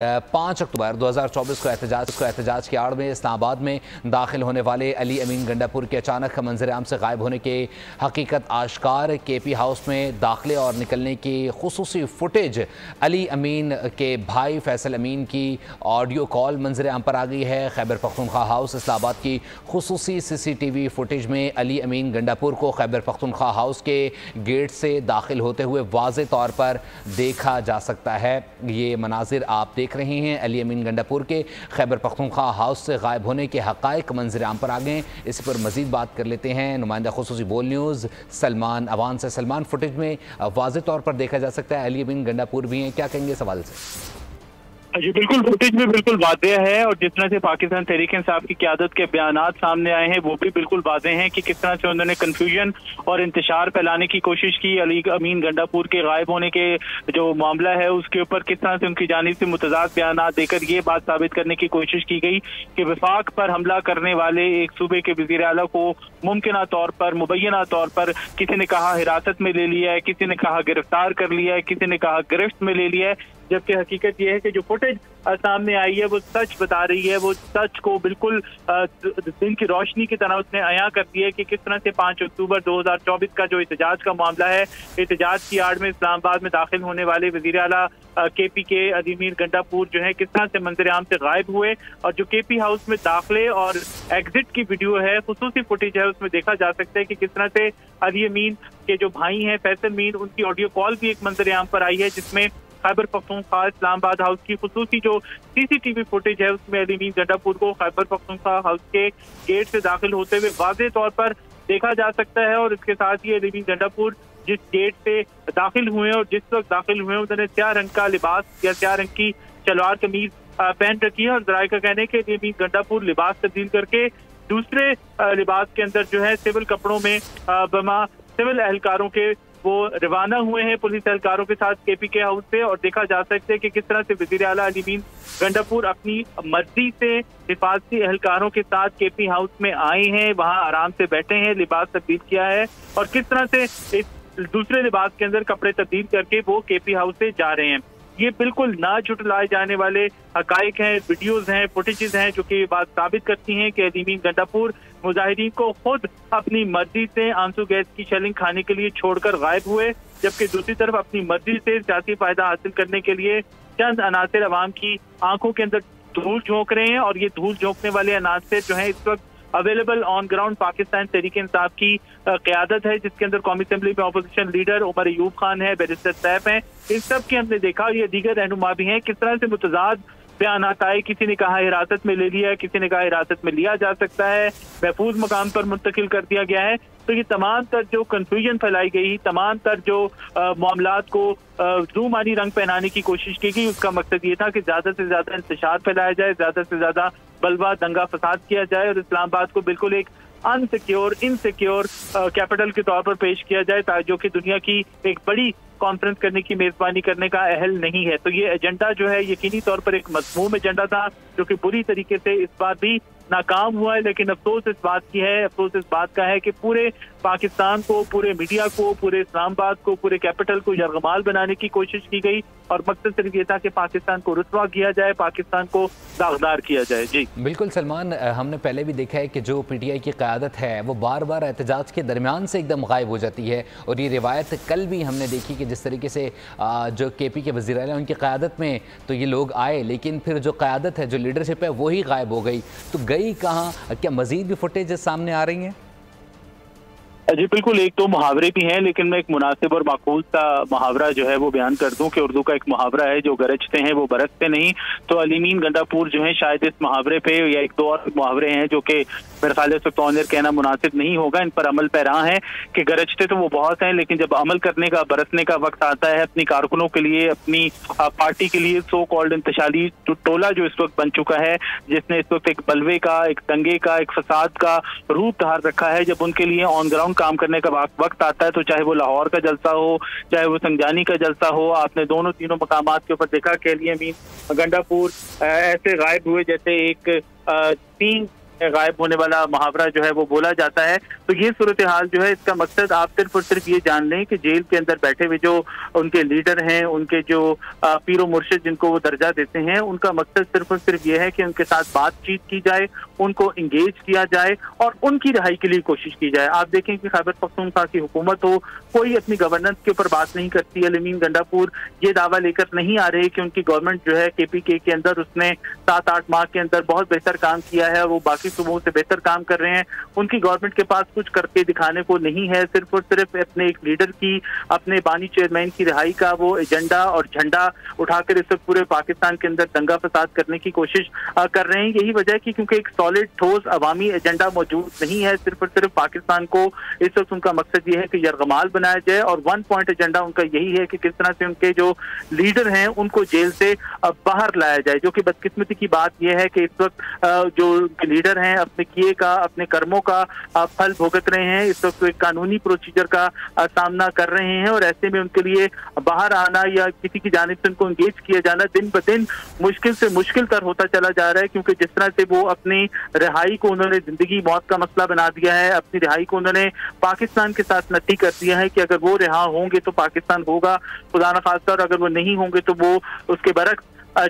5 अक्टूबर 2024 को एहतजाज की आड़ में इस्लामाबाद में दाखिल होने वाले अली अमीन गंडापुर के अचानक मंजर आम से गायब होने के हकीकत आश्कार। KP हाउस में दाखिले और निकलने की खुसूसी फुटेज अली अमीन के भाई फैसल अमीन की ऑडियो कॉल मंजर आम पर आ गई है। खैबर पख्तूनख्वा हाउस इस्लामाबाद की खुसूसी CCTV फुटेज में अली अमीन गंडापुर को खैबर पख्तूनख्वा हाउस के गेट से दाखिल होते हुए वाज़े तौर पर देखा जा सकता है। ये मनाजिर आप देख रहे हैं अली अमीन गंडापुर के खैबर पख्तूनख्वा हाउस से गायब होने के हक़ाइक़ मंजर आम पर आ गए। इस पर मज़ीद बात कर लेते हैं नुमाइंदा खुसूसी बोल न्यूज़ सलमान अवान से। सलमान, फुटेज में वाज़े तौर पर देखा जा सकता है अली अमीन गंडापुर भी हैं, क्या कहेंगे सवाल से? जी बिल्कुल, फुटेज में बिल्कुल वाज़ेह है और जिस तरह से पाकिस्तान तहरीक-ए-इंसाफ की क़यादत के बयानात सामने आए हैं वो भी बिल्कुल वाज़ेह हैं कि किस तरह से उन्होंने कन्फ्यूजन और इंतशार फैलाने की कोशिश की। अली अमीन गंडापुर के गायब होने के जो मामला है उसके ऊपर किस तरह से उनकी जानिब से मुतज़ाद बयानात देकर ये बात साबित करने की कोशिश की गई कि वफाक पर हमला करने वाले एक सूबे के वज़ीर आला को मुमकिना तौर पर मुबैना तौर पर किसी ने कहा हिरासत में ले लिया है, किसी ने कहा गिरफ्तार कर लिया है, किसी ने कहा गिरफ्त में ले लिया है। जबकि हकीकत यह है कि जो फुटेज सामने आई है वो सच बता रही है, वो सच को बिल्कुल दिन की रोशनी की तरह उसने अया कर दिया है कि किस तरह से 5 अक्टूबर 2024 का जो एहतजाज का मामला है, एहतजाज की आड़ में इस्लामाबाद में दाखिल होने वाले वज़ीर आला KP के अली अमीन गंडापुर जो है किस तरह से मंजर आम से गायब हुए। और जो KP हाउस में दाखिले और एग्जिट की वीडियो है, खुसूसी फुटेज है, उसमें देखा जा सकता है कि किस तरह से अली अमीन के जो भाई हैं फैसल अमीन, उनकी ऑडियो कॉल भी एक मंजर आम पर आई है जिसमें खैबर पख्तूनख्वा इस्लामाबाद हाउस की खुसूसी जो CCTV फुटेज है उसमें अली अमीन गंडापुर को खैबर पख्तूनख्वा हाउस के गेट से दाखिल होते हुए वाज़ेह तौर पर देखा जा सकता है। और इसके साथ ही अली अमीन गंडापुर जिस गेट से दाखिल हुए और जिस वक्त दाखिल हुए उन्होंने स्याह रंग का लिबास या स्याह रंग की शलवार कमीज पहन रखी है। और जराये का कहना है कि अली अमीन गंडापुर लिबास तब्दील करके दूसरे लिबास के अंदर जो है सिविल कपड़ों में बमा सिविल एहलकारों के वो रवाना हुए हैं पुलिस एहलकारों के साथ KP के हाउस से। और देखा जा सकता है कि किस तरह से वज़ीर आला अली अमीन गंडापुर अपनी मर्जी से हिफाजती एहलकारों के साथ KP हाउस में आए हैं, वहां आराम से बैठे हैं, लिबास तब्दील किया है और किस तरह से इस दूसरे लिबास के अंदर कपड़े तब्दील करके वो KP हाउस से जा रहे हैं। ये बिल्कुल ना झुटलाए जाने वाले हकाइक हैं, वीडियोज हैं, फुटेजेस हैं जो कि बात साबित करती हैं कि अली अमीन गंडापुर मुजाहिदीन को खुद अपनी मर्जी से आंसू गैस की शेलिंग खाने के लिए छोड़कर गायब हुए, जबकि दूसरी तरफ अपनी मर्जी से सियासी फायदा हासिल करने के लिए चंद अनासिर अवाम की आंखों के अंदर धूल झोंक रहे हैं। और ये धूल झोंकने वाले अनासिर जो है इस वक्त available on ground Pakistan Tehreek-e-Insaf की क़यादत है, जिसके अंदर कौमी असेंबली में अपोजिशन लीडर उमर अयूब खान है, बैरिस्टर सैफ हैं। इन सब की हमने देखा, ये दीगर रहनुमा भी हैं, किस तरह से मुतज़ाद बयानात आए। किसी ने कहा हिरासत में ले लिया है, किसी ने कहा हिरासत में लिया जा सकता है, महफूज मकाम पर मुंतकिल कर दिया गया है। तो ये तमाम तर जो कन्फ्यूजन फैलाई गई, तमाम तर जो मामलात को रूमानी रंग पहनाने की कोशिश की गई, उसका मकसद ये था कि ज्यादा से ज्यादा इंतशार फैलाया जाए, ज्यादा से ज्यादा बलवा दंगा फसाद किया जाए और इस्लामाबाद को बिल्कुल एक अनसिक्योर इनसिक्योर कैपिटल के तौर पर पेश किया जाए, जो कि दुनिया की एक बड़ी कॉन्फ्रेंस करने की मेजबानी करने का अहल नहीं है। तो ये एजेंडा जो है यकीनी तौर पर एक मज़मूम एजेंडा था जो कि बुरी तरीके से इस बार भी नाकाम हुआ है। लेकिन अफसोस इस बात का है कि पूरे पाकिस्तान को, पूरे मीडिया को, पूरे इस्लामाबाद को, पूरे कैपिटल को यरगमाल बनाने की कोशिश की गई और मकसद सिर्फ ये था कि पाकिस्तान को रुसवा किया जाए, पाकिस्तान को दागदार किया जाए। जी बिल्कुल सलमान, हमने पहले भी देखा है कि जो PTI की क़यादत है वो बार बार एहतजाज के दरमियान से एकदम गायब हो जाती है। और ये रिवायत कल भी हमने देखी कि जिस तरीके से जो KP के वज़ीर आला उनकी क़यादत में तो ये लोग आए, लेकिन फिर जो क़यादत है, जो लीडरशिप है, वही गायब हो गई। तो गई कहाँ? क्या मज़ीद भी फुटेज सामने आ रही हैं? जी बिल्कुल, एक तो मुहावरे भी हैं, लेकिन मैं एक मुनासिब और माकूल सा मुहावरा जो है वो बयान कर दूं कि उर्दू का एक मुहावरा है, जो गरजते हैं वो बरसते नहीं। तो अली अमीन गंडापुर जो है शायद इस मुहावरे पे या एक दो और मुहावरे हैं जो कि मेरे ख्याल से ऑनर कहना मुनासिब नहीं होगा, इन पर अमल पैरा है कि गरजते तो वो बहुत हैं, लेकिन जब अमल करने का, बरसने का वक्त आता है अपनी कारकुनों के लिए, अपनी पार्टी के लिए, सो कॉल्ड इंतशारी टोला जो इस वक्त बन चुका है, जिसने इस वक्त एक बलवे का, एक दंगे का, एक फसाद का रूप धार रखा है, जब उनके लिए ऑन ग्राउंड काम करने का वक्त आता है, तो चाहे वो लाहौर का जलसा हो, चाहे वो संजानी का जलसा हो, आपने दोनों तीनों मकामात के ऊपर देखा कि अली अमीन गंडापुर ऐसे गायब हुए जैसे एक 3 गायब होने वाला मुहावरा जो है वो बोला जाता है। तो ये सूरत हाल जो है, इसका मकसद आप सिर्फ और सिर्फ ये जान लें कि जेल के अंदर बैठे हुए जो उनके लीडर हैं, उनके जो पीरो मुर्शिद जिनको वो दर्जा देते हैं, उनका मकसद सिर्फ और सिर्फ ये है कि उनके साथ बातचीत की जाए, उनको इंगेज किया जाए और उनकी रिहाई के लिए कोशिश की जाए। आप देखें कि खैबर पख्तूनख्वा की हुकूमत हो, कोई अपनी गवर्नेंस के ऊपर बात नहीं करती है। अमीन गंडापुर ये दावा लेकर नहीं आ रहे कि उनकी गवर्नमेंट जो है KPK के अंदर उसने 7-8 माह के अंदर बहुत बेहतर काम किया है, वो बाकी सूबों से बेहतर काम कर रहे हैं। उनकी गवर्नमेंट के पास कुछ करके दिखाने को नहीं है, सिर्फ और सिर्फ अपने एक लीडर की, अपने बानी चेयरमैन की रिहाई का वो एजेंडा और झंडा उठाकर इस वक्त पूरे पाकिस्तान के अंदर दंगा फसाद करने की कोशिश कर रहे हैं। यही वजह है कि क्योंकि एक सॉलिड ठोस अवामी एजेंडा मौजूद नहीं है, सिर्फ और सिर्फ पाकिस्तान को इस वक्त उनका मकसद ये है कि यरगमाल बनाया जाए और 1 पॉइंट एजेंडा उनका यही है कि किस तरह से उनके जो लीडर हैं उनको जेल से बाहर लाया जाए। जो कि बदकिस्मती की बात यह है कि इस वक्त जो लीडर हैं अपने किए का, अपने कर्मों का फल भुगत रहे हैं, इस वक्त एक कानूनी प्रोसीजर का सामना कर रहे हैं और ऐसे में उनके लिए बाहर आना या किसी की जानिब से उनको एंगेज किया जाना दिन ब दिन मुश्किल से मुश्किल तर होता चला जा रहा है। क्योंकि जिस तरह से वो अपनी रिहाई को उन्होंने जिंदगी मौत का मसला बना दिया है, अपनी रिहाई को उन्होंने पाकिस्तान के साथ नती कर दिया है कि अगर वो रिहा होंगे तो पाकिस्तान होगा, खुदा न खास्ता, और अगर वो नहीं होंगे तो वो उसके बरक्स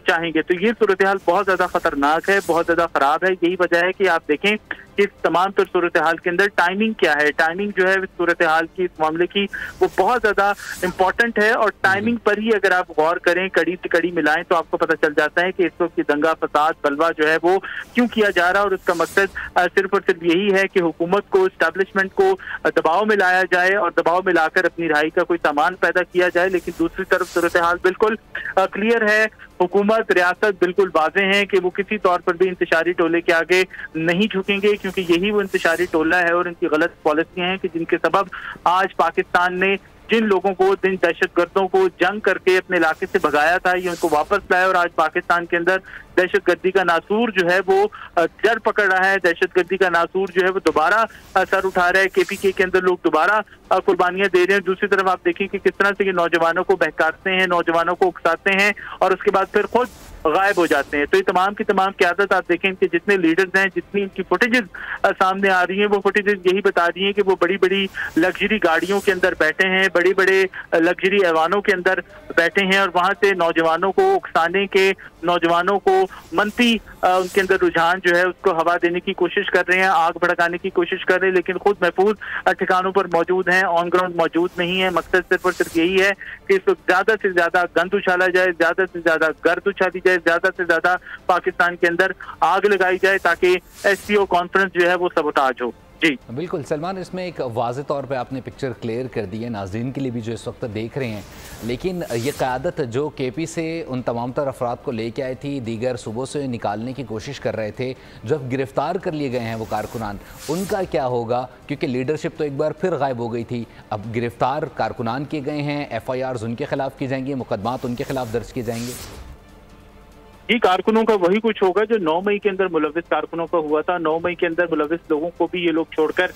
चाहेंगे। तो ये सूरत हाल बहुत ज्यादा खतरनाक है, बहुत ज्यादा खराब है। यही वजह है कि आप देखें कि इस तमाम तर सूरत हाल के अंदर टाइमिंग क्या है, टाइमिंग जो है इस सूरत हाल की, इस मामले की, वो बहुत ज्यादा इंपॉर्टेंट है। और टाइमिंग पर ही अगर आप गौर करें, कड़ी से कड़ी मिलाएं, तो आपको पता चल जाता है कि इस वक्त की दंगा फसाद बलवा जो है वो क्यों किया जा रहा है। और उसका मकसद सिर्फ और सिर्फ यही है कि हुकूमत को, इस्टेब्लिशमेंट को दबाव में लाया जाए और दबाव में लाकर अपनी रिहाई का कोई सामान पैदा किया जाए। लेकिन दूसरी तरफ सूरत हाल बिल्कुल क्लियर है, हुकूमत, रियासत बिल्कुल वाज़ेह हैं कि वो किसी तौर पर भी इंतशारी टोले के आगे नहीं झुकेंगे, क्योंकि यही वो इंतशारी टोला है और इनकी गलत पॉलिसियां हैं कि जिनके सबब आज पाकिस्तान ने जिन लोगों को, जिन दहशतगर्दों को जंग करके अपने इलाके से भगाया था, ये उनको वापस लाया और आज पाकिस्तान के अंदर दहशतगर्दी का नासूर जो है वो जड़ पकड़ रहा है। दहशतगर्दी का नासूर जो है वो दोबारा सर उठा रहा है। KPK के अंदर लोग दोबारा कुर्बानियां दे रहे हैं। दूसरी तरफ आप देखिए कि किस तरह से ये नौजवानों को बहकाते हैं, नौजवानों को उकसाते हैं और उसके बाद फिर खुद गायब हो जाते हैं। तो ये तमाम की तमाम क़यादत आप देखें कि जितने लीडर्स हैं, जितनी इनकी फुटेजेस सामने आ रही हैं, वो फुटेजेस यही बता रही हैं कि वो बड़ी बड़ी लग्जरी गाड़ियों के अंदर बैठे हैं, बड़े बड़े लग्जरी ऐवानों के अंदर बैठे हैं और वहां से नौजवानों को उकसाने के, नौजवानों को मनफी उनके अंदर रुझान जो है उसको हवा देने की कोशिश कर रहे हैं, आग भड़काने की कोशिश कर रहे हैं, लेकिन खुद महफूज ठिकानों पर मौजूद हैं, ऑन ग्राउंड मौजूद नहीं है। मकसद सिर्फ और सिर्फ यही है कि इसको ज्यादा से ज्यादा गंद उछाला जाए, ज्यादा से ज्यादा गर्द उछाली जाए, ज्यादा से ज्यादा पाकिस्तान के अंदर आग लगाई जाए ताकि SCO कॉन्फ्रेंस जो है वो सबोटाज हो। जी बिल्कुल सलमान, इसमें एक वाज़े तौर पे आपने पिक्चर क्लियर कर दी है नाज़रीन के लिए भी जो इस वक्त देख रहे हैं। लेकिन ये क़यादत जो KP से उन तमाम तर अफराद को लेके आई थी, दीगर सूबों से निकालने की कोशिश कर रहे थे, जो अब गिरफ़्तार कर लिए गए हैं वो कारकुनान, उनका क्या होगा? क्योंकि लीडरशिप तो एक बार फिर गायब हो गई थी। अब गिरफ़्तार कारकुनान किए गए हैं, FIRs उनके खिलाफ की जाएंगी, मुकदमात उनके खिलाफ दर्ज किए जाएंगे। ये कारकुनों का वही कुछ होगा जो 9 मई के अंदर मुलविस कारकुनों का हुआ था। 9 मई के अंदर मुलविस लोगों को भी ये लोग छोड़कर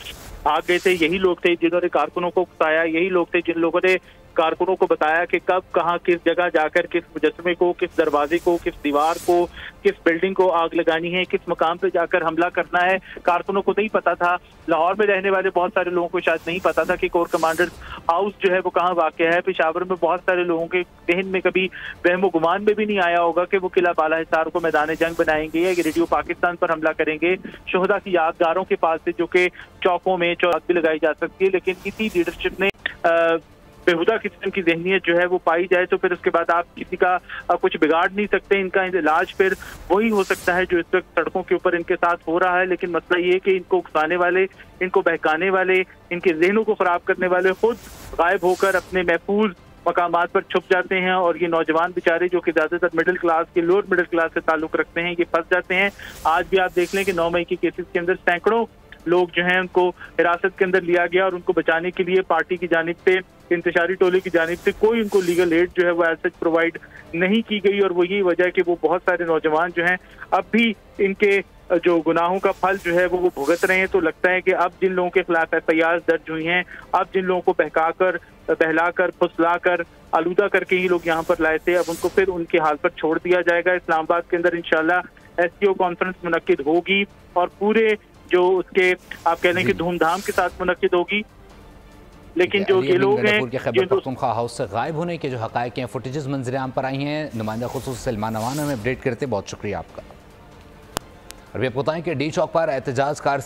आ गए थे। यही लोग थे जिन्होंने कारकुनों को उकसाया, यही लोग थे जिन लोगों ने कारकुनों को बताया कि कब, कहाँ, किस जगह जाकर किस मुजस्मे को, किस दरवाजे को, किस दीवार को, किस बिल्डिंग को आग लगानी है, किस मकाम पे जाकर हमला करना है। कारकुनों को नहीं पता था। लाहौर में रहने वाले बहुत सारे लोगों को शायद नहीं पता था कि कोर कमांडर हाउस जो है वो कहाँ वाक़ है। पेशावर में बहुत सारे लोगों के जहन में कभी वहमो गुमान में भी नहीं आया होगा कि वो किला बाला हिसार को मैदान जंग बनाएंगे या रेडियो पाकिस्तान पर हमला करेंगे। शोहदा की यादगारों के पास से, जो कि चौकों में चौक भी लगाई जा सकती है, लेकिन इसी लीडरशिप ने बेहुदा किस्म की जहनीत जो है वो पाई जाए तो फिर उसके बाद आप किसी का कुछ बिगाड़ नहीं सकते। इनका इलाज फिर वही हो सकता है जो इस वक्त सड़कों के ऊपर इनके साथ हो रहा है। लेकिन मसला ये है कि इनको उकसाने वाले, इनको बहकाने वाले, इनके जहनों को खराब करने वाले खुद गायब होकर अपने महफूज मकामात पर छुप जाते हैं और ये नौजवान बेचारे जो कि ज्यादातर मिडिल क्लास के, लोअर मिडिल क्लास से ताल्लुक रखते हैं, ये फंस जाते हैं। आज भी आप देख लें कि 9 मई के केसेस के अंदर सैकड़ों लोग जो हैं उनको हिरासत के अंदर लिया गया और उनको बचाने के लिए पार्टी की जानिब से, इंतशारी टोले की जानिब से कोई उनको लीगल एड जो है वो ऐसे प्रोवाइड नहीं की गई। और वो यही वजह है कि वो बहुत सारे नौजवान जो हैं अब भी इनके जो गुनाहों का फल जो है वो भुगत रहे हैं। तो लगता है कि अब जिन लोगों के खिलाफ FIR दर्ज हुई हैं, अब जिन लोगों को बहकाकर, बहलाकर, फुसलाकर, आलूदा करके ही लोग यहाँ पर लाए थे, अब उनको फिर उनके हाल पर छोड़ दिया जाएगा। इस्लामाबाद के अंदर इंशाल्लाह SCO कॉन्फ्रेंस मुनक्किद होगी और पूरे जो उसके आप कह लें कि धूमधाम के साथ मुनक्किद होगी। लेकिन जो ये लोग हैं खैबर पख्तूनख्वा हाउस से गायब होने के जो हकायक हैं, फुटेजेस मंजर आम पर आई हैं, नुमाइंदा खुसूस सलमान अवान हमें अपडेट करते, बहुत शुक्रिया आपका। और भी आप बताएं कि डी चौक पर एहतजाज कार